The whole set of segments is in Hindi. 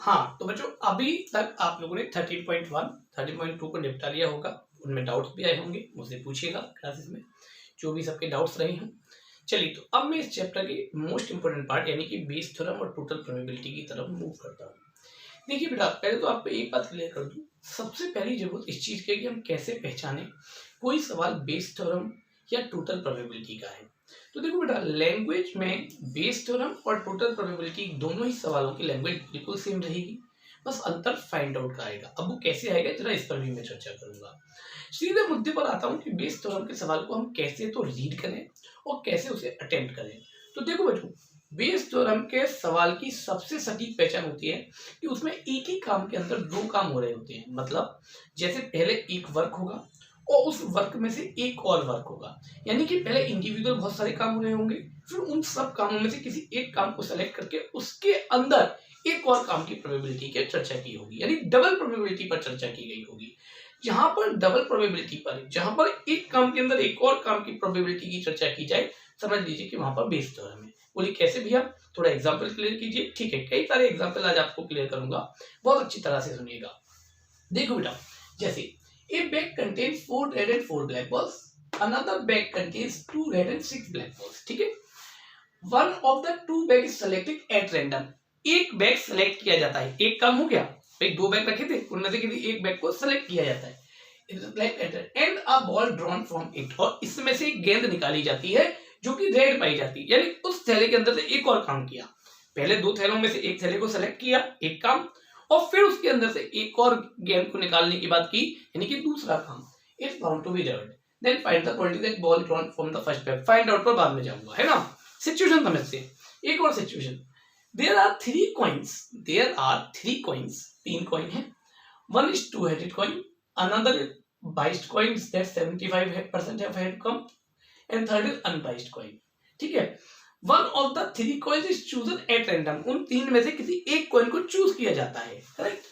हाँ तो बच्चों अभी तक आप लोगों ने 13.1 13.2 को निपटा लिया होगा, उनमें डाउट्स भी आए होंगे, मुझसे पूछिएगा क्लासेस में जो भी सबके डाउट्स रहे हैं। चलिए तो अब मैं इस चैप्टर के मोस्ट इंपोर्टेंट पार्ट यानी कि बेस थ्योरम और टोटल प्रोबेबिलिटी की तरफ मूव करता हूँ। देखिए बेटा, पहले तो आपको एक बात क्लियर कर दूं, सबसे पहली जरूरत इस चीज की है कि हम कैसे पहचाने कोई सवाल बेस थ्योरम या टोटल प्रोबेबिलिटी का है। तो देखो बेटा, लैंग्वेज में बेस थ्योरम और टोटल प्रोबेबिलिटी दोनों ही सवालों की लैंग्वेज बिल्कुल सेम रहेगी, बस अंतर फाइंड आउट का आएगा। अब वो कैसे आएगा जरा इस पर भी मैं चर्चा करूंगा। सीधे मुद्दे पर आता हूँ कि बेस थ्योरम के सवाल को हम कैसे तो रीड करें और कैसे उसे अटेम्प्ट करें। तो देखो बच्चों, बेस थ्योरम के सवाल की सबसे सटीक पहचान होती है कि उसमें एक ही काम के अंदर दो काम हो रहे होते हैं। मतलब जैसे पहले एक वर्क होगा और उस वर्क में से एक और वर्क होगा, यानी कि पहले इंडिविजुअल बहुत सारे काम हो रहे होंगे, फिर उन सब कामों में से किसी एक काम को सेलेक्ट करके उसके अंदर एक और काम की प्रोबेबिलिटी की चर्चा की होगी, यानी डबल प्रोबेबिलिटी पर चर्चा की गई होगी। जहां पर डबल प्रोबेबिलिटी पर, जहां पर एक काम के अंदर एक और काम की प्रोबेबिलिटी की चर्चा की जाए, समझ लीजिए कि वहां पर बेस थ्योरम है। बोलिए कैसे भैया, थोड़ा एग्जांपल क्लियर कीजिए। ठीक है, कई सारे एग्जांपल आज आपको क्लियर करूंगा, बहुत अच्छी तरह से सुनिएगा। देखो बेटा, जैसे ए bag contains 4 red and 4 black balls, another bag contains 2 red and 6 black balls. ठीक है, one of the two bag is selected at random, एक बैग सेलेक्ट किया जाता है। एक काम हो गया भाई, दो बैग रखे थे, उनमें से किसी एक बैग को सेलेक्ट किया जाता है and a ball drawn from it, और इसमें से एक गेंद निकाली जाती है जो कि रेड पाई जाती है, यानी उस थैले के अंदर से एक और काम किया। पहले दो थैलों में से एक थैले को सेलेक्ट किया, एक काम, और फिर उसके अंदर से एक और गेंद को निकालने की बात की, यानी कि दूसरा काम। It's bound to be red, then find the quantity that ball drawn from the first bag. Find out पर बाद में जाऊंगा, है ना। सिचुएशन समझते हैं, एक और situation. There are three coins, तीन कॉइन है। One is two headed coin, another biased coins that 75% have had come, and third is unbiased coin. ठीक है, one of the three coins is chosen at random, उन तीन में से किसी एक कॉइन को चूज किया जाता है, करेक्ट,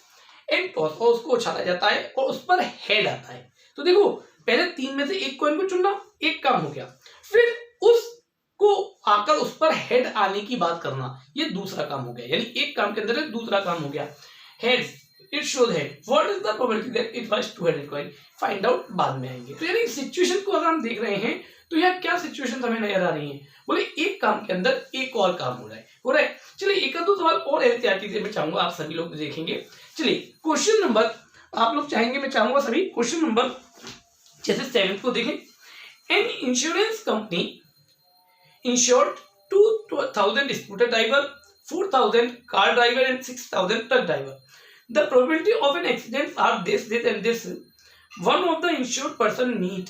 एंड टॉस, और उसको उछाला जाता है और उस पर हेड आता है। तो देखो, पहले तीन में से एक कॉइन को चुनना एक काम हो गया, फिर उसको आकर उस पर हेड आने की बात करना, ये दूसरा काम हो गया, यानी एक काम के अंदर दूसरा काम हो गया। Heads, it shows head, what is the probability that it was two-headed coin, find out बाद में आएंगे। तो यानी सिचुएशन को अगर हम देख रहे हैं तो यहाँ क्या सिचुएशन हमें नजर आ रही है, बोले एक काम के अंदर एक और काम हो रहा है। चलिए एक दो सवाल और एहतियाती से मैं चाहूंगा आप सभी लोग देखेंगे। चलिए क्वेश्चन नंबर, आप लोग चाहेंगे, मैं चाहूंगा सभी क्वेश्चन नंबर जैसे 7 को देखें। An insurance company insured 2000 scooter driver, 4000 car driver and 6000 truck driver. The probability of an accident are this and this. One of the insured person meet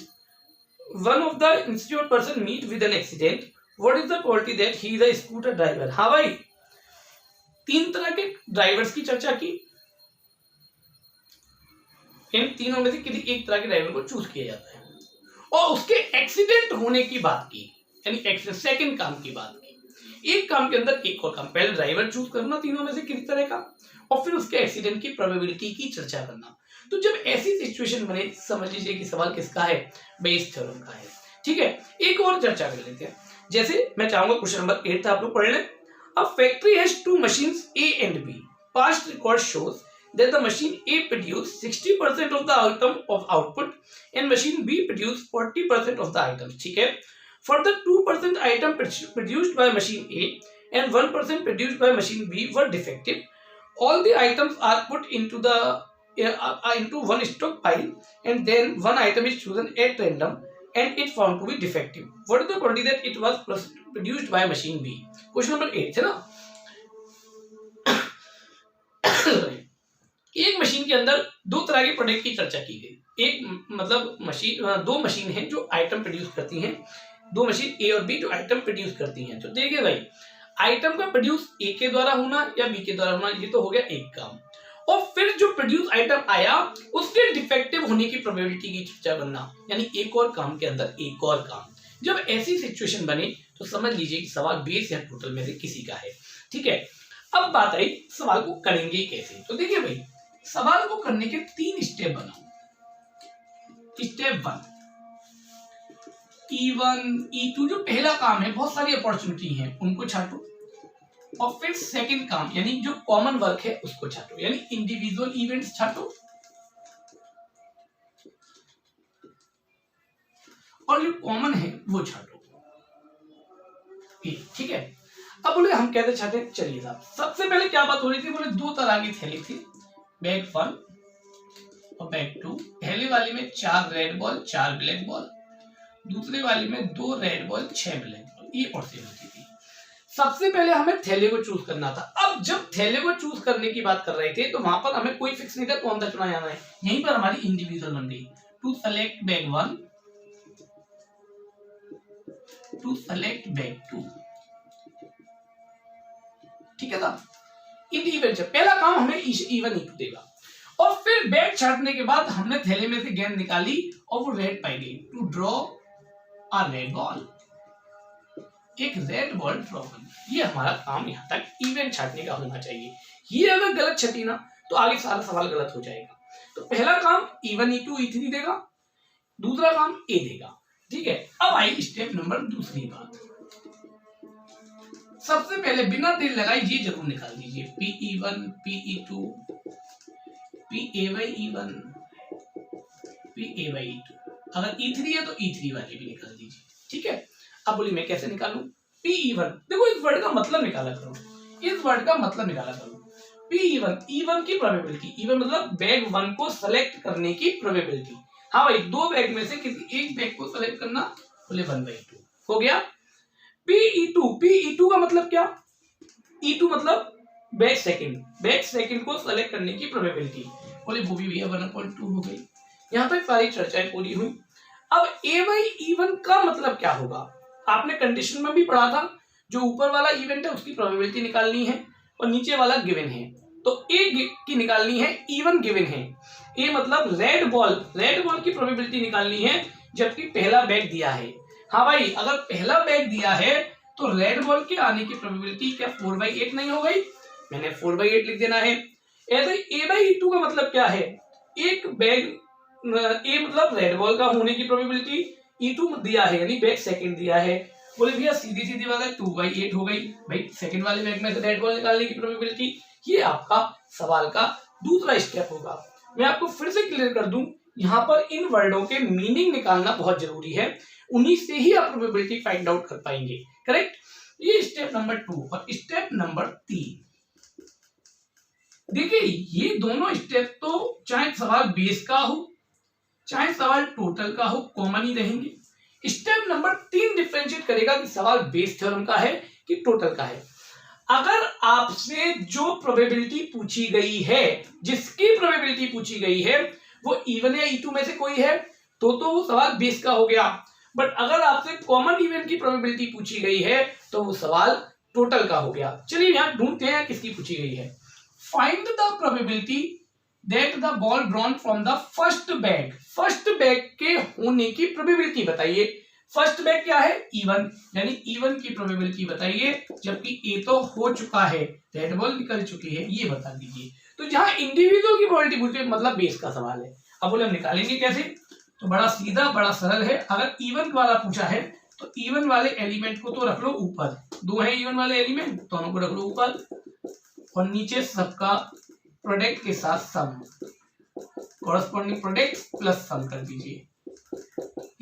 with an accident. What is the probability that he is a scooter driver? हाँ भाई, तीन तरह के ड्राइवर्स की चर्चा की, इन तीनों में से किसी एक तरह के ड्राइवर को चूज किया जाता है और उसके एक्सीडेंट होने की बात की, यानी सेकंड काम की बात की। एक काम के अंदर एक और काम, पहले ड्राइवर चूज करना तीनों में से किसी तरह का, और फिर उसके एक्सीडेंट की प्रोबेबिलिटी की चर्चा करना। तो जब ऐसी सिचुएशन बने, समझ लीजिए कि सवाल किसका है, बेस थ्योरम का है। ठीक है, एक और चर्चा कर लेते हैं। जैसे मैं चाहूंगा क्वेश्चन नंबर 8 आप लोग पढ़ लें। A factory has two machines A and B, past record shows that the machine A produced 60% of the item of output and machine B produced 40% of the items. ठीक है, for the 2% item produced by machine A and 1% produced by machine B were defective. All the items are put into one stock pile and then one item is chosen at random and it found to be defective. What is the quantity that it was produced by machine B? Question number 8 है ना। एक मशीन के अंदर दो तरह के प्रोडक्ट की चर्चा की गई। एक मतलब दो मशीन है जो आइटम प्रोड्यूस करती हैं, दो मशीन ए और बी जो आइटम प्रोड्यूस करती हैं। तो देखिए भाई, आइटम का प्रोड्यूस ए के द्वारा होना या बी के द्वारा होना, ये तो हो गया एक काम, और फिर जो प्रोड्यूस आइटम आया उसके डिफेक्टिव होने की प्रोबेबिलिटी की चर्चा करना, यानी एक और काम के अंदर एक और काम। जब ऐसी सिचुएशन बने तो समझ लीजिए कि सवाल बेस या टोटल में से किसी का है। ठीक है, अब बात आई सवाल को करेंगे कैसे। तो देखिए भाई, सवाल को करने के 3 स्टेप बनाओ। स्टेप 1, E1 E2 जो पहला काम है, बहुत सारी अपॉर्चुनिटी है, उनको छाटो। और फिर सेकंड काम यानी जो कॉमन वर्क है उसको छाटो, यानी इंडिविजुअल इवेंट्स छाटो और जो कॉमन है वो छाटो। ठीक है। अब बोले हम कहते छाटे, चलिए साहब सबसे पहले क्या बात हो रही थी, बोले दो तरह की थैली थी, बैग 1 और बैग 2। पहले वाली में 4 रेड बॉल 4 ब्लैक बॉल, दूसरे वाली में 2 रेड बॉल 6 ब्लैक बॉल, ये पॉसिबल होती थी। सबसे पहले हमें थैले को चूज करना था। अब जब थैले को चूज करने की बात कर रहे थे तो वहां पर हमें कोई फिक्स नहीं था कौन सा चुना जाना है, यहीं पर हमारी इंडिविजुअल बन गई। To select bag 1, to select bag 2, ठीक है ना। इंडिविजुअल से पहला काम हमें इवन इक्वल देगा और फिर बैग छाटने के बाद हमने थैले में से गेंद निकाली और वो रेड पाई गई। To draw a red ball, एक रेड बॉल ड्रॉ करना। ये हमारा काम यहाँ तक इवेंट छाटने का होना चाहिए। ये अगर गलत छटी ना तो आगे सारा सवाल गलत हो जाएगा। तो पहला काम E1 E2 E3 देगा, दूसरा काम ए देगा, ठीक है। अब आई स्टेप नंबर दूसरी बात। सबसे पहले बिना देर लगाए ये जरूर निकाल दीजिए PE1 PE2 PAY1 PAY2। अगर E3 है तो E3 वाले भी निकाल दीजिए, ठीक है। अब बोलिए मैं कैसे निकालूं PE1, देखो इस वर्ड का मतलब निकाला करो, इस वर्ड का मतलब निकाला करो। PE1 E1 की प्रोबेबिलिटी, E1 मतलब बैग 1 को सेलेक्ट करने की प्रोबेबिलिटी। हाँ भाई, दो बैग में से किसी एक बैग को सेलेक्ट करना, बोले 1/2 हो गया। PE2 का मतलब क्या, E2 मतलब बैग सेकंड को सेलेक्ट करने की प्रोबेबिलिटी, बोले वो भी भैया 1/2 हो गई। यहाँ तक सारी चर्चाएं पूरी हुई। अब AY1 का मतलब क्या होगा, आपने कंडीशन में भी पढ़ा था, जो ऊपर वाला इवेंट है उसकी प्रोबेबिलिटी निकालनी है और नीचे वाला गिवन है, तो ए की निकालनी है, E1 गिवन है। ए मतलब रेड बॉल की प्रोबेबिलिटी निकालनी है, जबकि पहला बैग दिया है। हाँ भाई, अगर पहला बैग दिया है तो रेड बॉल के आने की प्रोबेबिलिटी क्या 4/8 नहीं हो गई, मैंने 4/8 लिख देना है। A/E2 का मतलब क्या है, एक बैग ए मतलब रेड बॉल का होने की प्रोबेबिलिटी, E2 दिया है यानी बैग सेकंड दिया है, बोले भैया सीधी सीधी बात है 2/8 हो गई। भाई सेकंड वाले बैग में से रेड बॉल निकालने की प्रोबेबिलिटी, ये आपका सवाल का दूसरा स्टेप होगा। मैं आपको फिर से क्लियर कर दूं, यहाँ पर इन वर्डों के मीनिंग निकालना बहुत जरूरी है, उन्हीं से ही आप प्रोबेबिलिटी फाइंड आउट कर पाएंगे, करेक्ट। ये स्टेप नंबर 2 और स्टेप नंबर 3। देखिए ये दोनों स्टेप तो चाहे सवाल बेस का हो चाहे सवाल टोटल का हो कॉमन ही रहेंगे। स्टेप नंबर 3 डिफरेंशिएट करेगा कि सवाल बेस थ्योरम का है कि टोटल का है। अगर आपसे जो प्रोबेबिलिटी पूछी गई है, जिसकी प्रोबेबिलिटी पूछी गई है वो E1 या E2 में से कोई है तो वो सवाल बेस का हो गया। बट अगर आपसे कॉमन इवेंट की प्रोबेबिलिटी पूछी गई है तो वो सवाल टोटल का हो गया। चलिए यहां ढूंढते हैं किसकी पूछी गई है। Find the probability that the ball drawn from the first bag के होने की प्रोबेबिलिटी बताइए। फर्स्ट बैग क्या है E1, यानी E1 की प्रोबेबिलिटी बताइए, जबकि ए तो हो चुका है, रेड बॉल निकल चुकी है, ये बता दीजिए। तो जहां इंडिविजुअल की प्रोबेबिलिटी पूछे मतलब बेस का सवाल है। अब बोले हम निकालेंगे कैसे, तो बड़ा सीधा बड़ा सरल है। अगर E1 वाला पूछा है तो E1 वाले एलिमेंट को तो रख लो ऊपर, दो है E1 वाले एलिमेंट, दोनों को रख लो ऊपर और नीचे सबका प्रोडक्ट के साथ सम, कॉरस्पॉन्डिंग प्रोडक्ट प्लस सम कर दीजिए।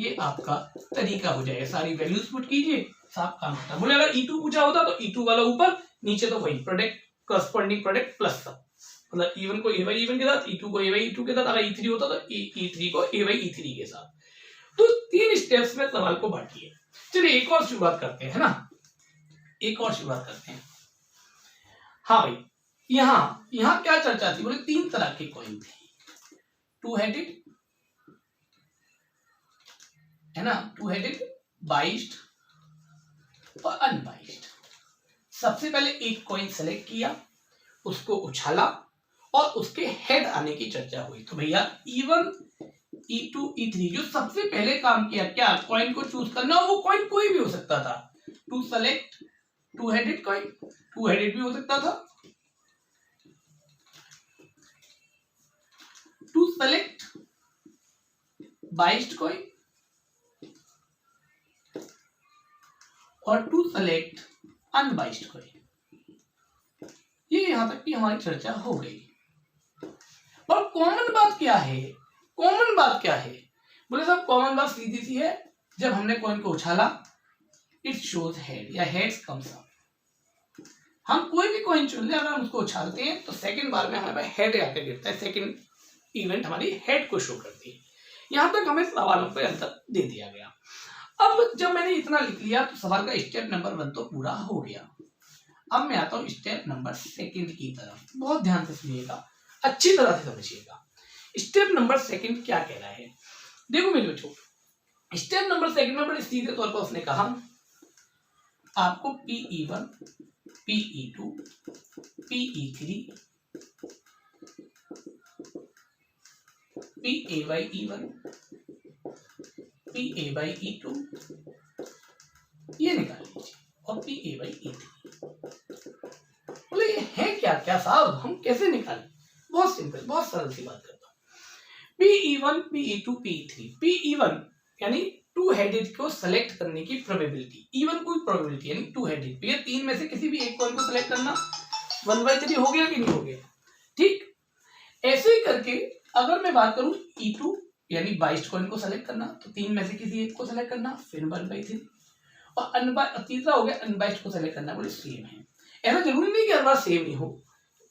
ये आपका तरीका हो जाएगा, सारी वैल्यूज पुट कीजिए, साफ काम खत्म। बोले अगर E2 पूछा होता तो E2 वाला ऊपर, नीचे तो वही प्रोडक्ट कॉरस्पॉन्डिंग प्रोडक्ट प्लस सम, मतलब E1 को A/E1 के साथ, E2 को A/E2 के साथ, अगर E3 होता तो E3 को A/E3 के साथ। तो 3 स्टेप्स में सवाल को बांटिए। चलिए एक और शुरुआत करते हैं, है ना, एक और शुरुआत करते हैं। हाँ भाई, यहाँ क्या चर्चा थी, बोले 3 तरह के कॉइन थे, 2 हेडेड है ना, 2 हेडेड, बाइस्ड और अनबाइस्ड। सबसे पहले एक कॉइन सेलेक्ट किया, उसको उछाला और उसके हेड आने की चर्चा हुई। तो भैया E1 E2 E3 जो सबसे पहले काम किया क्या, कॉइन को चूज करना, वो कॉइन कोई भी हो सकता था। To select 2 headed coin, 2 headed भी हो सकता था। टू सेलेक्ट बाइस्ड कॉइन और टू सेलेक्ट अनबाइस्ड कॉइन। यहां तक की हमारी चर्चा हो गई। और कॉमन बात क्या है, कॉमन बात क्या है? बोले साहब कॉमन बात सीधी सी है, जब हमने कॉइन को उछाला इट शोज हेड या हेड्स कम्स अप। हम कोई भी कॉइन चुन ले, अगर हम उसको उछालते हैं तो सेकंड बार में हमारे पास हेड आकर गिरता है, सेकंड इवेंट हमारी हेड को शो करती है। यहां तक हमें सवालों पे आंसर दे दिया गया। अब जब मैंने इतना लिख लिया तो सवाल का स्टेप नंबर 1 तो पूरा हो गया। अब मैं आता हूं स्टेप नंबर 2 की तरफ। बहुत ध्यान से सुनिएगा, अच्छी तरह से समझिएगा। स्टेप नंबर 2 क्या कह रहा है? देखो मेरे बच्चों, स्टेप नंबर 2 में बड़े सीधे तौर पर उसने कहा आपको PE1, PE2, PE3, PA/E1, PA/E2 ये निकाल लीजिए और PA/E3। बोले ये है क्या क्या साहब, हम कैसे निकालें? बहुत सिंपल, बहुत सरल सी बात करता हूँ। PE1, PE2, PE3। PE1 यानी टू हेडेड को सेलेक्ट करने की प्रोबेबिलिटी, E1 कोई प्रोबेबिलिटी यानी टू हेडेड, तो ये तीन में से किसी भी एक कॉइन को सेलेक्ट करना 1/3 हो गया कि नहीं हो गया? ठीक, ऐसे ही करके अगर मैं बात करूं E2 यानी 22 कॉइन को सेलेक्ट करना, तो तीन में से किसी एक को सेलेक्ट करना फिर 1/3, और तीसरा हो गया अनबाइस्ड को सेलेक्ट करना। बोले सेम है, ऐसा जरूरी नहीं कि हर बार सेम ही हो,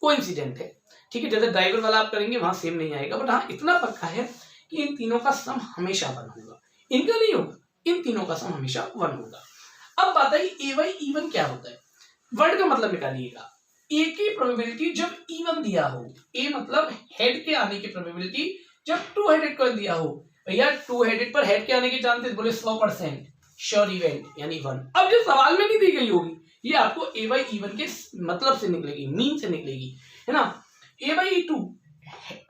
कोइंसिडेंट है। ठीक है, जैसे ड्राइवर वाला आप करेंगे वहां सेम नहीं आएगा, बट हाँ इतना पक्का है कि इन तीनों का सम हमेशा 1 होगा, इनका नहीं होगा, इन तीनों का सम हमेशा 1 होगा। अब बात आई A/E1 क्या होता है? वर्ड का मतलब निकालिएगा। ए की प्रोबेबिलिटी जब E1 दिया हो, ए मतलब हेड के आने की प्रोबेबिलिटी जब टू हेडेड कॉइन दिया हो, भैया टू हेडेड पर हेड के आने के चांसेस बोले 100%, श्योर इवेंट यानी 1। अब जो सवाल में नहीं दी गई होगी ये आपको A/E1 के मतलब से निकलेगी, मीन से निकलेगी, है ना। A/E2,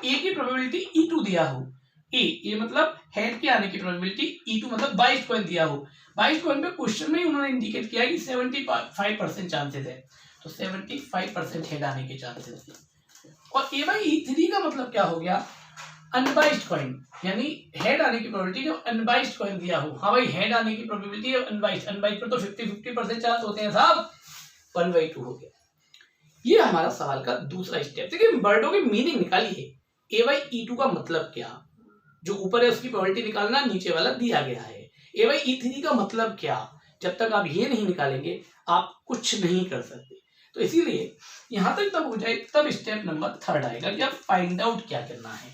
ए की प्रोबेबिलिटी E2 दिया हो, ए मतलब हेड के आने की प्रोबेबिलिटी, E2 मतलब 22 कॉइन दिया हो, 22 कॉइन पे क्वेश्चन में ही उन्होंने इंडिकेट किया कि 75% चांसेस है, तो 75% हेड आने के चांसेस है। और A/E3 का मतलब क्या हो गया? अनबाइस्ड कॉइन, यानी हेड आने की प्रोबेबिलिटी जब अनबाइस्ड कॉइन दिया हो। हाँ भाई, हेड आने की प्रोबेबिलिटी है अनबाइस्ड, अनबाइस्ड पर तो 50-50% चांस होते हैं साहब, 1/2 हो गया। ये हमारा सवाल का दूसरा स्टेप। देखिए वर्डों की मीनिंग निकालिए। A/E2 का मतलब क्या, जो ऊपर है उसकी प्रोबेबिलिटी निकालना, नीचे वाला दिया गया है। A/E3 का मतलब क्या, जब तक आप ये नहीं निकालेंगे आप कुछ नहीं कर सकते। तो इसीलिए यहां तक तब हो जाए तब स्टेप नंबर 3 आएगा कि आप फाइंड आउट क्या करना है।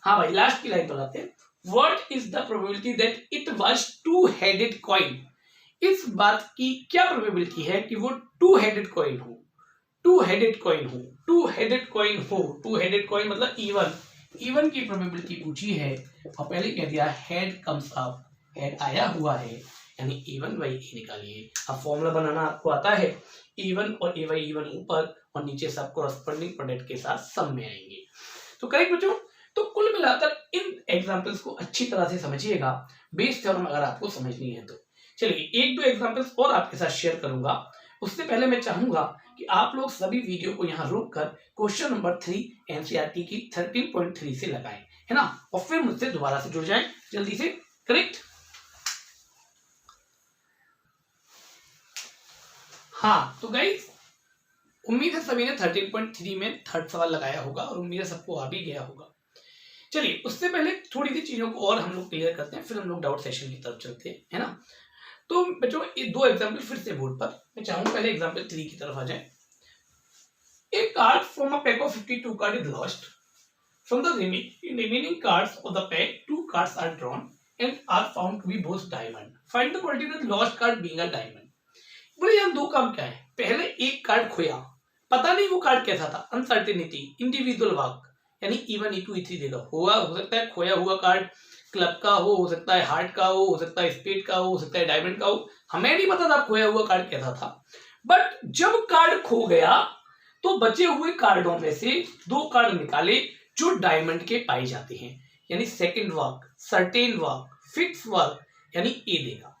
हाँ भाई, लास्ट की लाइन बताते हैं। What is the probability that it was to headed coin? इस बात की क्या प्रोबेबिलिटी है कि वो टू हेडेड कॉइन हो, टू हेडेड कॉइन हो, टू हेडेड कॉइन हो। टू हेडेड कॉइन मतलब E1 की प्रोबेबिलिटी पूछी है और पहले कह दिया हेड कम्स अप, हेड आया हुआ है, यानी A1/A निकालिए। अब फॉर्मूला बनाना आपको आता है, E1 और A/E1 ऊपर और नीचे सब कॉरस्पॉन्डिंग प्रोडक्ट के साथ सम में आएंगे। तो करेक्ट बच्चों। तो कुल मिलाकर इन एग्जांपल्स को अच्छी तरह से समझिएगा, बेस थ्योरम अगर आपको समझनी है तो। चलिए एक दो एग्जांपल्स और आपके साथ शेयर करूंगा। उससे पहले मैं चाहूंगा कि आप लोग सभी वीडियो को यहाँ रोक कर क्वेश्चन नंबर 3 एनसीईआरटी की 13.3 से लगाएं, है ना, और फिर मुझसे दोबारा से जुड़ जाएं जल्दी से। करेक्ट, हाँ तो गाइस उम्मीद है सभी ने 13.3 में थर्ड सवाल लगाया होगा और उम्मीद है सबको आ भी गया होगा। चलिए उससे पहले थोड़ी सी चीजों को और हम लोग क्लियर करते हैं, फिर हम लोग डाउट सेशन की तरफ चलते हैं, है ना। तो बच्चों ये दो एग्जांपल फिर से बोर्ड पर, मैं चाहूंगा पहले एग्जांपल 3 की तरफ आ जाए। A card from a pack of 52 cards is lost. From the remaining cards of the pack, 2 cards are drawn and are found to be both diamond. Find the quality of the lost card being a diamond. बोले यहाँ दो काम क्या है? पहले एक कार्ड खोया, पता नहीं वो कार्ड कैसा था, अनसर्टेनिटी, इंडिविजुअल वाक, यानी E1, E2, E3 देगा। हो सकता है खोया हुआ कार्ड क्लब का हो सकता है हार्ट का हो सकता है स्पेड का हो सकता है डायमंड का हो, हमें नहीं पता था खोया हुआ कार्ड कैसा था। बट जब कार्ड खो गया तो बचे हुए कार्डों में से 2 कार्ड निकाले जो डायमंड के पाए जाते हैं, यानी second work, certain work, fix work, यानी ए देगा।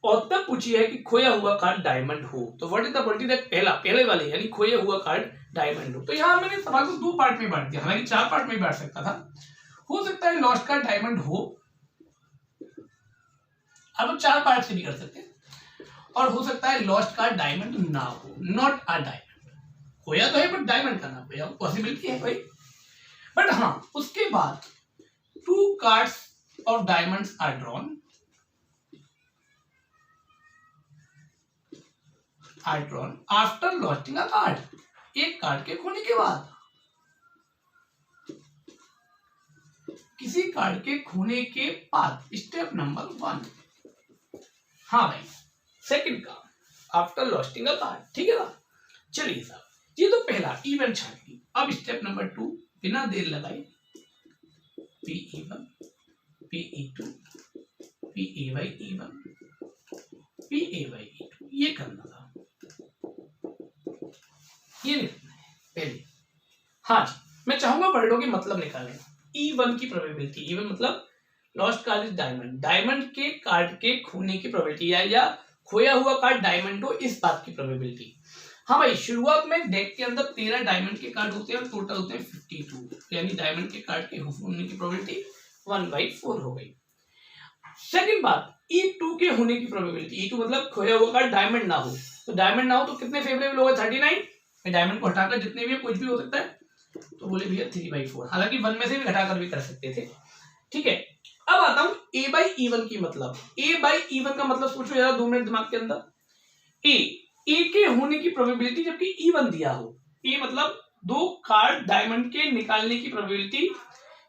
और तब पूछी है कि खोया हुआ कार्ड डायमंड हो, तो what is the probability that पहले वाले यानी खोया हुआ कार्ड डायमंड हो। तो यहाँ मैंने सवाल को 2 पार्ट में बांट दिया, हालांकि 4 पार्ट में बांट सकता था। हो सकता है लॉस्ट कार्ड डायमंड हो, अब 4 पार्ट से भी कर सकते हैं, और हो सकता है लॉस्ट कार्ड डायमंड ना हो, नॉट अ डायमंड खोया तो है बट डायमंड का ना खोया, पॉसिबिलिटी है भाई। बट हाँ, उसके बाद 2 cards of diamonds are drawn after losting a card, एक कार्ड के खोने के बाद, किसी कार्ड के खोने के बाद, स्टेप नंबर 1। हाँ भाई, सेकंड का आफ्टर लॉस्टिंग अ कार्ड, ठीक है ना। चलिए साहब, ये तो पहला इवन छांटनी। अब स्टेप नंबर 2, बिना देर लगाए P1 P2 PA/E1 PA/E2 ये करना था, ये लिखना है पहले। हाँ जी, मैं चाहूंगा वर्डों के मतलब निकालें। E1 की प्रोबेबिलिटी, E1 मतलब lost card is diamond, diamond के कार्ड के खोने की प्रोबेबिलिटी, या खोया हुआ कार्ड डायमंड हो, इस बात की प्रोबेबिलिटी। हाँ भाई, शुरुआत में डेक के अंदर 13 डायमंड के कार्ड होते हैं और टोटल होते हैं 52, यानी डायमंड के कार्ड के होने की प्रोबेबिलिटी 1/4 हो गई। सेकंड बात, E2 के होने की प्रोबेबिलिटी, E2 मतलब खोया हुआ कार्ड डायमंड ना हो, तो डायमंड ना हो तो कितने फेवरेबल होगा, 39। डायमंड को हटाकर जितने भी कुछ भी हो सकता है, तो बोले भैया 3/4, हालांकि 1 में से भी घटाकर भी कर सकते थे, ठीक है। अब आता हूं A/E1 की मतलब। A/E1 का मतलब सोचो जरा 2 मिनट दिमाग के अंदर। ए के होने की प्रोबेबिलिटी जबकि E1 दिया हो, ए मतलब 2 कार्ड डायमंड के निकालने की प्रोबेबिलिटी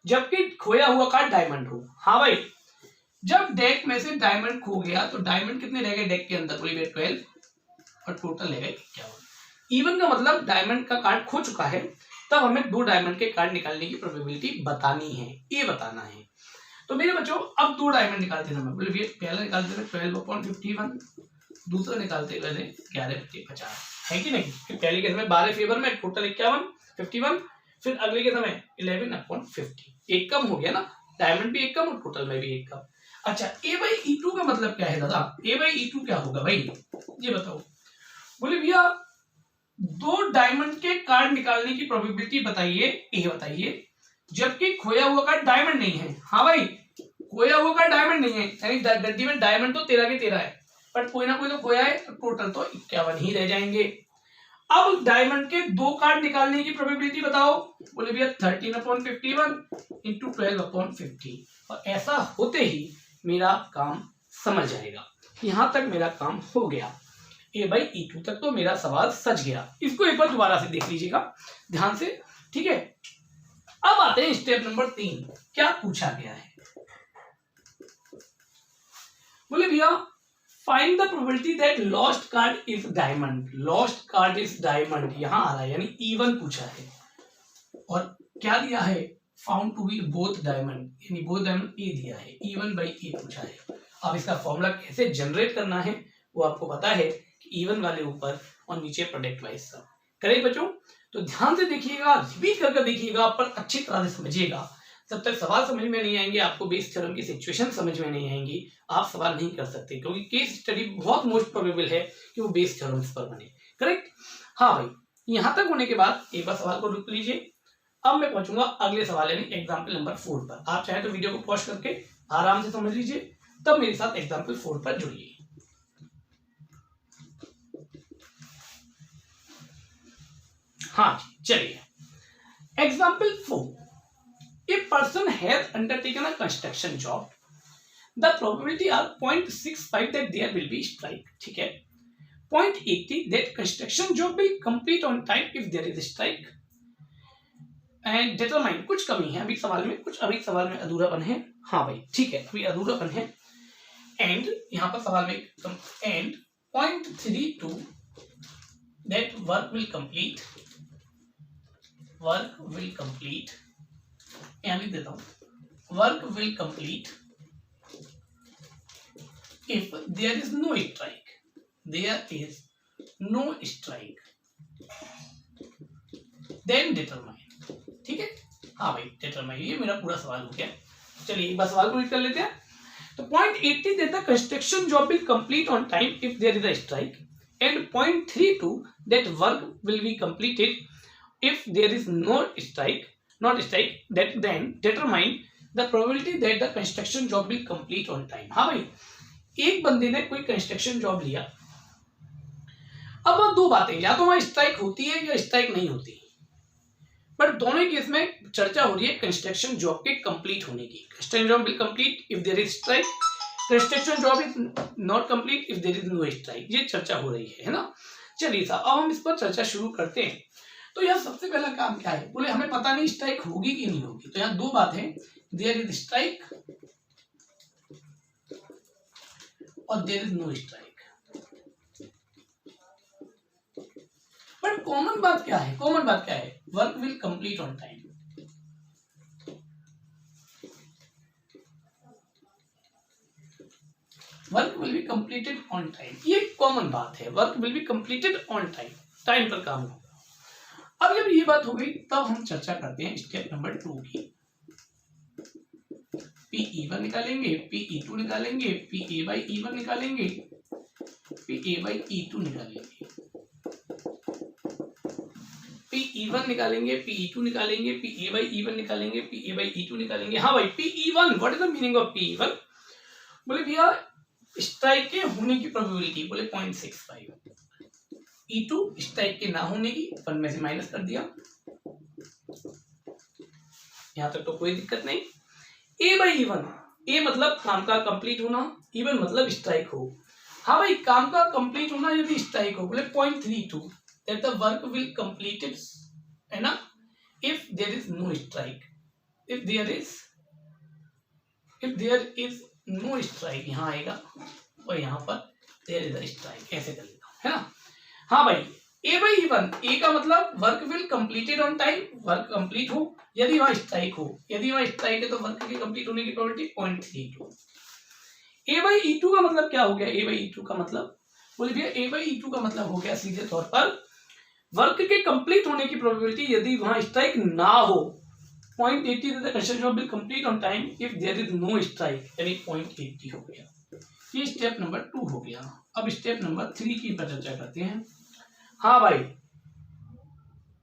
जबकि खोया हुआ कार्ड डायमंड हो। हाँ भाई, जब डेक में से डायमंड खो गया तो डायमंड कितने रह गए डेक के अंदर, बोलिए 12 और टोटल रह गए 51। इवन का मतलब डायमंड का कार्ड खो चुका है, तब हमें 2 डायमंड के कार्ड निकालने की प्रोबेबिलिटी बतानी है, ये बताना है। तो मेरे बच्चों, अब 2 डायमंड निकालते समय, बोले भैया पहला निकालते थे 12/51, दूसरा निकालते गए 11/50, है कि नहीं। फिर पहले के समय 12 फेवर में, टोटल 51, फिर अगले के समय 11/50, एक कम हो गया ना, डायमंड भी एक कम और टोटल में भी एक कम। अच्छा, A/E2 का मतलब क्या है दादा, A/E2 क्या होगा भाई, ये बताओ। बोले भैया 2 डायमंड के कार्ड निकालने की प्रोबेबिलिटी बताइए, ये बताइए, जबकि खोया हुआ कार्ड डायमंड नहीं है। हाँ भाई, खोया हुआ कार्ड डायमंड नहीं है, यानी गड्डी में डायमंड तो 13 के 13 है, बट कोई ना कोई तो खोया है, टोटल तो 51 ही रह जाएंगे। अब डायमंड के 2 कार्ड निकालने की प्रोबेबिलिटी बताओ। बोले भैया 13/51 इंटू 12/50, और ऐसा होते ही मेरा काम समझ जाएगा। यहां तक मेरा काम हो गया, A/E2 तक तो मेरा सवाल सज गया। इसको एक बार दोबारा से देख लीजिएगा ध्यान से, ठीक है। अब आते हैं स्टेप नंबर 3, क्या पूछा गया है। बोले भैया find the probability that lost card is diamond, lost card is diamond, यहां आ रहा है, यानी E1 पूछा है, और क्या दिया है, found to be both diamond, यानी बोथ डायमंड ए दिया है, E1/E पूछा है। अब इसका फॉर्मूला कैसे जनरेट करना है वो आपको पता है कि E1 वाले ऊपर और नीचे प्रोडक्ट वाइज सब करें बच्चों। तो ध्यान से देखिएगा, रिपीट करके देखिएगा, पर अच्छी तरह से समझिएगा। जब तक सवाल समझ में नहीं आएंगे, आपको बेस थ्योरम की सिचुएशन समझ में नहीं आएंगी, आप सवाल नहीं कर सकते, क्योंकि केस स्टडी बहुत मोस्ट प्रोबेबल है कि वो बेस थ्योरम्स पर बने, करेक्ट। हाँ भाई, यहां तक होने के बाद एक बार सवाल को रुक लीजिए। अब मैं पहुंचूंगा अगले सवाल यानी एग्जाम्पल नंबर 4 पर। आप चाहे तो वीडियो को पॉज करके आराम से समझ लीजिए, तब मेरे साथ एग्जाम्पल 4 पर जुड़िए। हाँ जी, चलिए example 4। A person has undertaken a construction job, the probability are 0.65 that there will be strike, ठीक है। 0.80 that construction job will complete on time if there is strike, and determine, कुछ कमी है अभी सवाल में, कुछ अभी सवाल में अधूरापन है। हाँ भाई ठीक है, अभी अधूरापन है। एंड यहाँ पर सवाल में and 0.32 that work will complete, यहाँ भी देता हूं, work will complete if there is no strike, then determine, ठीक है। हाँ भाई डिटरमाइन, ये मेरा पूरा सवाल हो गया। चलिए एक बार सवाल को रीड कर लेते हैं। तो 0.80 that the construction job will complete on time if there is a strike, and 0.32 that work will be completed if there is not strike, that then determine the probability that the construction job will complete on time। हाँ भाई, एक बंदे ने कोई कंस्ट्रक्शन जॉब लिया, अब दो बातें, या तो वहां स्ट्राइक होती है या स्ट्राइक नहीं होती, बट दोनों केस में चर्चा हो रही है कंस्ट्रक्शन जॉब के कंप्लीट होने की। Construction job will complete if there is strike, construction job is not complete if there is no strike, ये चर्चा हो रही है ना। चलिए साहब अब हम इस पर चर्चा शुरू करते हैं। तो यहाँ सबसे पहला काम क्या है, बोले हमें पता नहीं स्ट्राइक होगी कि नहीं होगी। तो यहाँ दो बात है, देयर इज स्ट्राइक और there is no strike. But common बात क्या है, कॉमन बात क्या है, work will complete on time. Work will be completed on time, ये कॉमन बात है, work will be completed on time, time पर काम होगा। अब जब ये बात हो गई तब हम चर्चा करते हैं स्टेप नंबर 2 की। PE1 निकालेंगे, PE2 निकालेंगे, PA/E1 निकालेंगे, PA/E2 निकालेंगे, PE1 निकालेंगे, PE2 निकालेंगे, PA/E1 निकालेंगे, PA/E2 निकालेंगे। हाँ भाई PE1, what is the meaning of PE1? बोले भैया स्ट्राइक के होने की प्रोबेबिलिटी, बोले 0.65, E2 स्ट्राइक के ना होने की 1 में से माइनस कर दिया, यहां तक तो कोई दिक्कत नहीं। A/E1, A मतलब काम का कंप्लीट होना, E1 मतलब स्ट्राइक हो। हाँ भाई काम का कंप्लीट होना यदि स्ट्राइक हो, बोले 0.32 that the work will completed, है ना, if there is no strike, if there is no strike, यहाँ आएगा और यहाँ पर देयर इज अ स्ट्राइक, ऐसे कर लेता हूं, है ना। हाँ भाई A/E1, A का मतलब work will completed on time, work complete हो, यदि वहां स्ट्राइक हो, यदि वहां स्ट्राइक है तो वर्क के कंप्लीट होने की प्रोबेबिलिटी 0.32। A/E2 का मतलब क्या हो गया, A/E2 का मतलब, बोलिए भैया A/E2 का मतलब हो गया सीधे तौर पर वर्क के कंप्लीट होने की प्रोबेबिलिटी यदि वहां स्ट्राइक ना हो, 0.80 the construction job will complete on time if there is no strike, यानी 0.80 हो गया। ये स्टेप नंबर 2 हो गया। अब स्टेप नंबर 3 की पर चर्चा करते हैं। हाँ भाई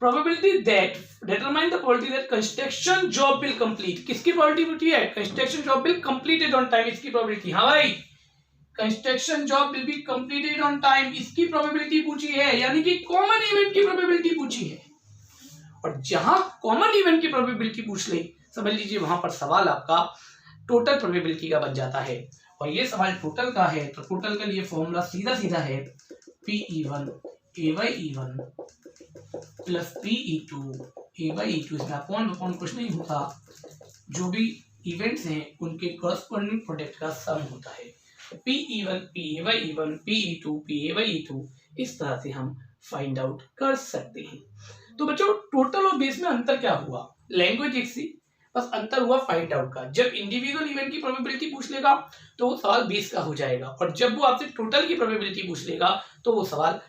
probability that determine the probability that construction job will complete, किसकी प्रोबेबिलिटी है, construction job will completed on time, इसकी प्रोबेबिलिटी। हाँ भाई construction job will be completed on time, इसकी प्रोबेबिलिटी पूछी है, यानी कि कॉमन इवेंट की प्रोबेबिलिटी पूछी है। और जहां कॉमन इवेंट की प्रोबेबिलिटी पूछ ले, समझ लीजिए वहां पर सवाल आपका टोटल प्रोबेबिलिटी का बन जाता है। और ये सवाल टोटल का है तो टोटल के लिए फॉर्मूला सीधा सीधा है PE1 A/E1 plus PE2 A/E2, इसमें अपॉन कुछ नहीं होता, जो भी इवेंट्स हैं उनके कॉरस्पॉन्डिंग प्रोडक्ट का सम होता है। PE1 PA/E1 PE2 PA/E2, इस तरह से हम फाइंड आउट कर सकते हैं। तो बच्चों टोटल और बेस में अंतर क्या हुआ, लैंग्वेज एक सी, बस अंतर हुआ फाइंड आउट का। जब इंडिविजुअल इवेंट की प्रोबेबिलिटी पूछ लेगा तो वो सवाल बेस का हो जाएगा, और जब वो आपसे टोटल की प्रोबेबिलिटी पूछ लेगा तो वो सवाल,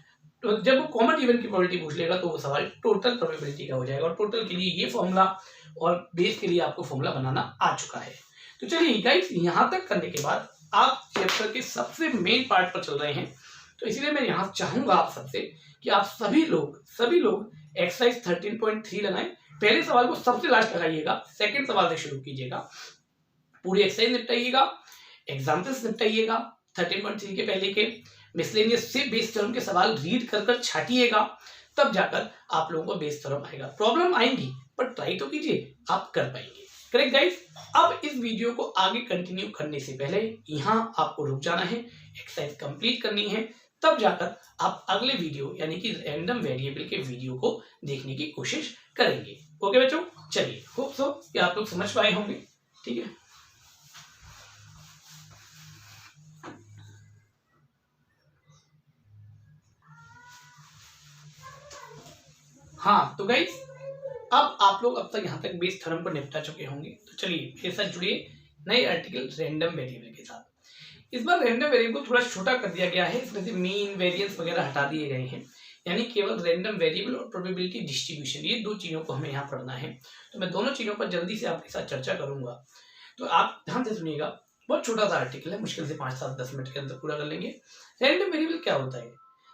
तो जब वो कॉमन इवेंट की प्रोबेबिलिटी पूछ लेगा तो वो सवाल टोटल प्रोबेबिलिटी का हो जाएगा। और टोटल के लिए ये फॉर्मूला और बेस के लिए आपको फॉर्मूला बनाना आ चुका है। तो चलिए गाइस यहाँ तक करने के बाद आप चैप्टर के सबसे मेन पार्ट पर चल रहे हैं, तो इसलिए मैं यहाँ चाहूंगा आप सबसे कि आप सभी लोग एक्सरसाइज 13.3 लगाएं। पहले सवाल को सबसे लास्ट लगाइएगा, सेकंड सवाल से शुरू कीजिएगा, पूरी एक्सरसाइज निपटाइएगा, एग्जाम्पल्स निपटाइएगा, 13.3 के पहले के मिसलेनियस से बेस थ्योरम के सवाल रीड कर छाटिएगा, तब जाकर आप लोगों को बेस थ्योरम आएगा। प्रॉब्लम आएंगी पर ट्राई तो कीजिए, आप कर पाएंगे। Correct guys. अब इस वीडियो को आगे कंटिन्यू करने से पहले यहाँ आपको रुक जाना है, एक्सरसाइज कंप्लीट करनी है, तब जाकर आप अगले वीडियो यानी कि रैंडम वेरिएबल के वीडियो को देखने की कोशिश करेंगे। ओके बच्चों, चलिए होप सो कि आप लोग समझ पाए होंगे। ठीक है, हाँ तो गाइस अब आप लोग अब तक यहाँ तक बेस थ्योरम को निपटा चुके होंगे, तो चलिए मेरे साथ जुड़िए नए आर्टिकल रैंडम वेरिएबल के साथ। इस बार रैंडम वेरिएबल को थोड़ा छोटा कर दिया गया है, इसमें से मीन वेरिएंस वगैरह हटा दिए गए हैं, यानी केवल रैंडम वेरिएबल और प्रोबेबिलिटी डिस्ट्रीब्यूशन, ये दो चीजों को हमें यहाँ पढ़ना है। तो मैं दोनों चीजों पर जल्दी से आपके साथ चर्चा करूंगा, तो आप ध्यान से सुनिएगा। बहुत छोटा सा आर्टिकल है, मुश्किल से 5-7-10 मिनट के अंदर पूरा कर लेंगे। रैंडम वेरिएबल क्या होता है,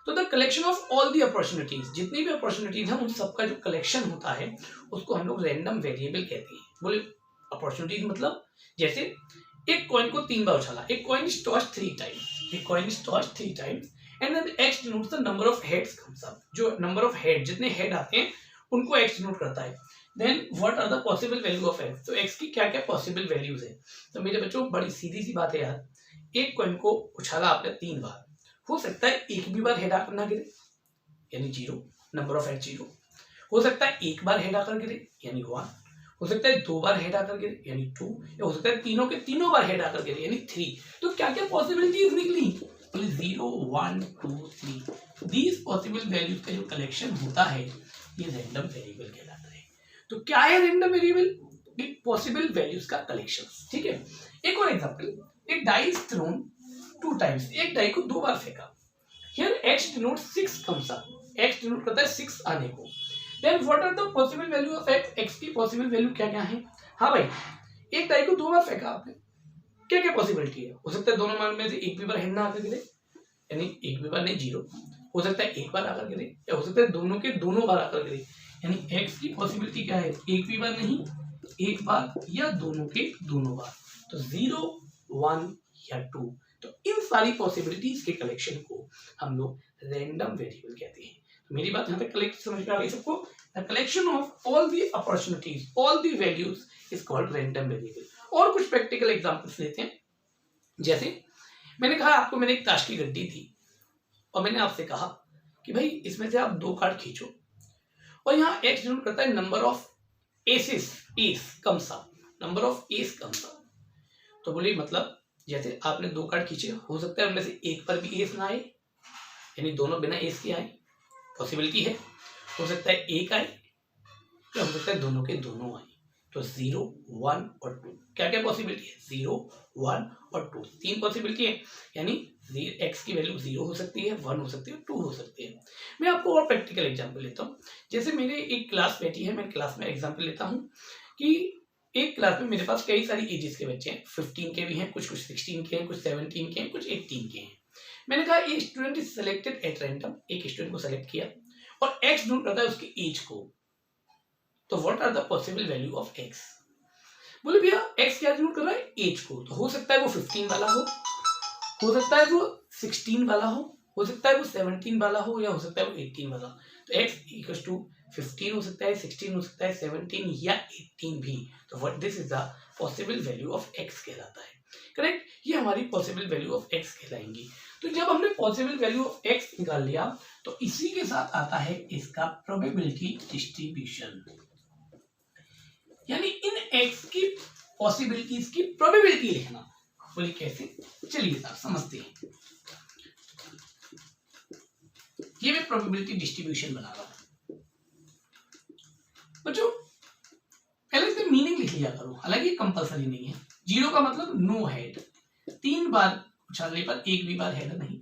तो the collection of all the opportunities, जितनी भी अपॉर्चुनिटीज हैं उन सबका जो कलेक्शन होता है उसको हम लोग रैंडम वेरिएबल कहते हैं। बोले अपॉर्चुनिटीज मतलब जैसे एक कॉइन को 3 बार उछाला, एक कॉइन इज टॉस्ड 3 टाइम्स, एक coin is tossed 3 times and then x denotes the number of heads comes up, जो नंबर ऑफ हेड, जितने हेड आते हैं उनको x डिनोट करता है। Then what are the possible value of x, तो x की क्या क्या पॉसिबल वैल्यूज है। तो मेरे बच्चों बड़ी सीधी सी बात है यार, एक कॉइन को उछाला आपने 3 बार, हो सकता है एक भी बार हेड आकर ना गिरे यानी 0, नंबर ऑफ हेड 0, हो सकता है एक बार हेड आकर गिरे यानी 1, हो सकता है 2 बार हेड आकर गिरे यानी 2, या हो सकता है तीनों के तीनों बार हेड आकर गिरे यानी 3। तो क्या क्या पॉसिबिलिटीज निकली, 0 1 2 3, दीज पॉसिबल वैल्यूज का जो कलेक्शन होता है ये रैंडम वेरिएबल कहलाता है। तो क्या है रैंडम वेरिएबल, पॉसिबल वैल्यूज का कलेक्शन। ठीक है, एक और एग्जांपल, एक डाई इज थ्रोन 2 टाइम्स, एक डाई को 2 बार फेंका, here x denotes 6 comes up, x denote करता है 6 आने को। Then what are the possible value of x, x की पॉसिबल वैल्यू क्या क्या है। हाँ भाई, एक डाई को 2 बार फेंका आपने, क्या क्या पॉसिबिलिटी है, हो सकता है दोनों मान में से एक भी बार हेड ना आकर गिरे यानी एक भी बार नहीं 0, हो सकता है एक बार आकर गिरे, या हो सकता है दोनों के दोनों बार आकर गिरे, यानी x की पॉसिबिलिटी क्या है, एक भी बार नहीं, एक बार या दोनों के दोनों बार, तो 0 1 या 2। तो इन सारी पॉसिबिलिटीज के कलेक्शन को हम लोग रैंडम वेरिएबल कहते हैं। तो मेरी बात यहाँ तक कलेक्ट समझ में आ गई सबको, the collection of all the opportunities, all the values is called random variable. और कुछ प्रैक्टिकल एग्जांपल्स लेते हैं, जैसे मैंने कहा आपको, मैंने एक ताश की गड्डी दी और मैंने आपसे कहा कि भाई इसमें से आप 2 कार्ड खींचो, और यहाँ x डिनोट करता है number of aces, ace comes up, number of ace comes up. तो बोलिए मतलब जैसे आपने 2 कार्ड खींचे, हो सकता है उनमें से एक पर भी एस ना आए यानी दोनों बिना एस के आए, पॉसिबिलिटी है, हो सकता है एक आए या हो सकता है दोनों के दोनों आए। तो 0 1 और 2, क्या क्या पॉसिबिलिटी है, 0 1 और 2, 3 पॉसिबिलिटी है, यानी x की वैल्यू 0 हो सकती है, 1 हो सकती है, 2 हो सकती है। मैं आपको और प्रैक्टिकल एग्जांपल लेता हूँ, जैसे मेरे एक क्लास बैठी है, मैं क्लास में एग्जांपल लेता हूँ कि एक क्लास में मेरे पास कई सारी एजेस के बच्चे हैं, 15 के भी हैं, कुछ 16 के हैं, कुछ 17 के हैं, कुछ 18 के हैं। मैंने कहा ये student is selected at random, एक स्टूडेंट को सेलेक्ट किया और x डिनोट करता है उसकी एज को। तो what are the possible value of x, बोले भैया x क्या डिनोट कर रहा है, एज को, तो हो सकता है वो 15 वाला हो सकता है वो 16 वाला हो सकता है वो 17 वाला हो, या हो सकता है वो 18 वाला। तो x इक्वल्स टू 15 हो सकता है, 16 हो सकता है, 17 या 18 भी। तो what this is the possible value of x कहलाता है, करेक्ट। ये हमारी पॉसिबल वैल्यू ऑफ x कहलाएंगी। तो जब हमने पॉसिबल वैल्यू ऑफ x निकाल लिया तो इसी के साथ आता है इसका प्रोबेबिलिटी डिस्ट्रीब्यूशन, यानी इन x की पॉसिबिलिटीज की प्रोबेबिलिटी लिखना। बोलिए कैसे, चलिए साहब समझते हैं। ये मैं प्रोबेबिलिटी डिस्ट्रीब्यूशन बना रहा हूं बच्चों, पहले इसमें मीनिंग लिख लिया करो, हालांकि ये कंपलसरी नहीं है। 0 का मतलब नो हेड, 3 बार उछालने पर एक भी बार हेड नहीं,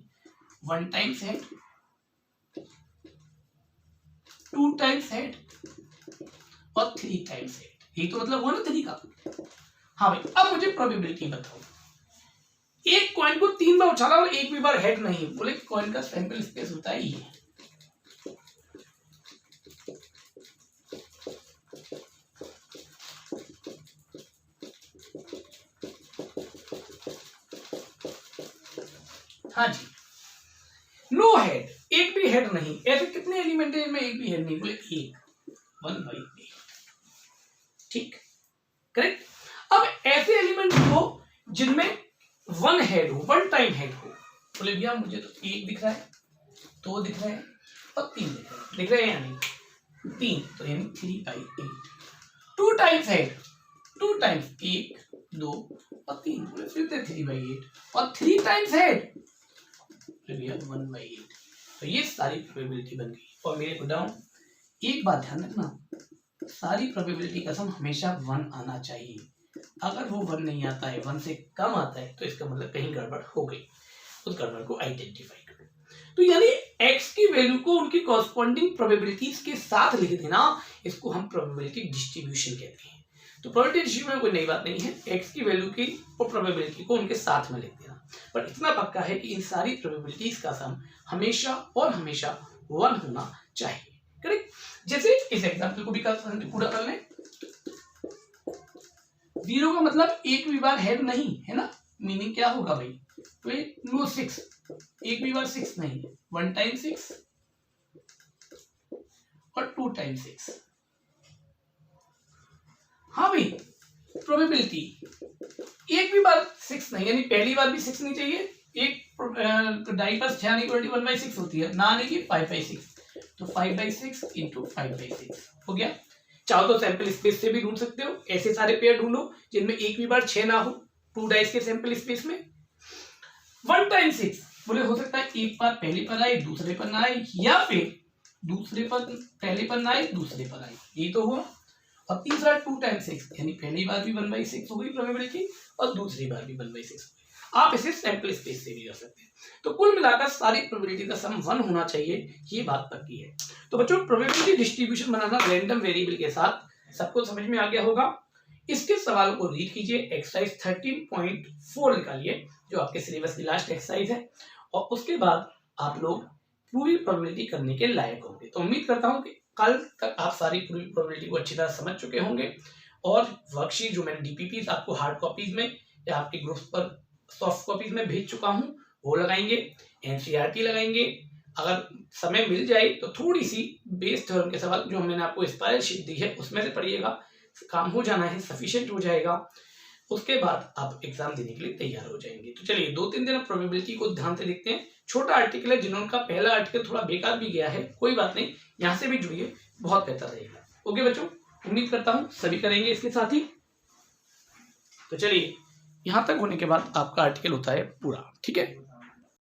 1 टाइम्स हेड, 2 टाइम्स हेड और 3 टाइम्स हेड, यही तो मतलब हुआ ना 3 का। हाँ भाई, अब मुझे प्रोबेबिलिटी बताओ, एक कॉइन को 3 बार उछाला और एक भी बार हेड नहीं, बोले कॉइन का सैंपल स्पेस होता है ये। हाँ जी, नो हेड, एक भी हेड नहीं, ऐसे कितने एलिमेंट है इनमें एक भी हेड नहीं, बोले एक, 1/8, ठीक, करेक्ट। अब ऐसे एलिमेंट हो जिनमें 1 हेड हो, 1 टाइम हेड हो, बोले भैया मुझे तो 1 दिख रहा है, 2 दिख रहा है और 3 दिख रहे हैं यानी 3, तो यानी 3/8। 2 टाइम्स हेड, 2 टाइम्स 1 2 और 3, बोले फिर 3/8 और 3 टाइम्स हेड, भैया 1/8। तो ये सारी प्रोबेबिलिटी बन गई। और मेरे को डाउन एक बात ध्यान रखना, सारी प्रोबेबिलिटी का सम हमेशा 1 आना चाहिए, अगर वो 1 नहीं आता है, 1 से कम आता है, तो इसका मतलब कहीं गड़बड़ हो गई, उस गड़बड़ को आइडेंटिफाई करो। तो यानी x की वैल्यू को उनकी कॉरस्पॉन्डिंग प्रोबेबिलिटीज के साथ लिख देना, इसको हम प्रोबेबिलिटी डिस्ट्रीब्यूशन कहते हैं। तो प्रोबेबिलिटी डिस्ट्रीब्यूशन में कोई नई बात नहीं है, x की वैल्यू की और प्रोबेबिलिटी को उनके साथ में लिख देना, पर इतना पक्का है कि इन सारी प्रोबेबिलिटीज का सम हमेशा और हमेशा 1 होना चाहिए, करेक्ट। जैसे इस एग्जांपल को भी पूरा कर लें, 0 का मतलब एक भी बार हेड नहीं है ना, मीनिंग क्या होगा भाई, तो नो 6 एक भी बार 6 नहीं है, 1 टाइम 6 और 2 टाइम 6। हाँ भाई, प्रोबेबिलिटी एक भी बार 6 नहीं, यानी पहली बार भी 6 नहीं चाहिए। एक डाई पर 6 आने की प्रोबेबिलिटी 1/6 होती है, ना आने की 5/6, तो 5/6 इंटू 5/6 हो गया। चाहो तो सैंपल स्पेस से भी ढूंढ सकते हो, ऐसे सारे पेयर ढूंढो जिनमें एक भी बार 6 ना हो 2 डाइस के सैंपल स्पेस में। 1 टाइम 6 बोले हो सकता है एक बार पहले पर आए दूसरे पर ना आए, या फिर दूसरे पर पहले पर ना आए दूसरे पर आए, यही तो हुआ। और तीसरा 2 टाइम 6, यानी पहली बार भी 1/6 हो गई प्रोबेबिलिटी और दूसरी बार भी 1/6 हो गई। आप इसे सैंपल स्पेस से भी कर सकते हैं। तो कुल मिलाकर सारी प्रोबेबिलिटी का सम 1 होना चाहिए, ये बात पक्की है। तो बच्चों, प्रोबेबिलिटी डिस्ट्रीब्यूशन बनाना रैंडम वेरिएबल के साथ सबको समझ में आ गया होगा। इसके सवाल को रीड कीजिए, एक्सरसाइज 13.4 निकालिए जो आपके सिलेबस की लास्ट एक्सरसाइज है, और उसके बाद आप लोग पूरी प्रोबेबिलिटी करने के लायक होंगे। तो उम्मीद करता हूं कि कल तक आप सारी पूरी प्रोबेबिलिटी को अच्छी तरह समझ चुके होंगे, और वर्कशीट जो मैंने डीपीपी आपको हार्ड कॉपीज में या आपके ग्रुप्स पर सॉफ्ट कॉपीज में भेज चुका हूं वो लगाएंगे, एनसीईआरटी लगाएंगे। अगर समय मिल जाए तो थोड़ी सी बेस थ्योरम के सवाल जो मैंने आपको स्पाइरल शीट दी है उसमें से पढ़िएगा, काम हो जाना है, सफिशिएंट हो जाएगा। उसके बाद आप एग्जाम देने के लिए तैयार हो जाएंगे। तो चलिए 2-3 दिन प्रोबेबिलिटी को ध्यान से देखते हैं। छोटा आर्टिकल है, जिन्होंने पहला आर्टिकल थोड़ा बेकार भी गया है, कोई बात नहीं, यहाँ से भी जुड़िए, बहुत बेहतर रहेगा। ओके बच्चों, उम्मीद करता हूँ सभी करेंगे इसके साथ ही। तो चलिए, यहाँ तक होने के बाद आपका आर्टिकल होता है पूरा, ठीक है।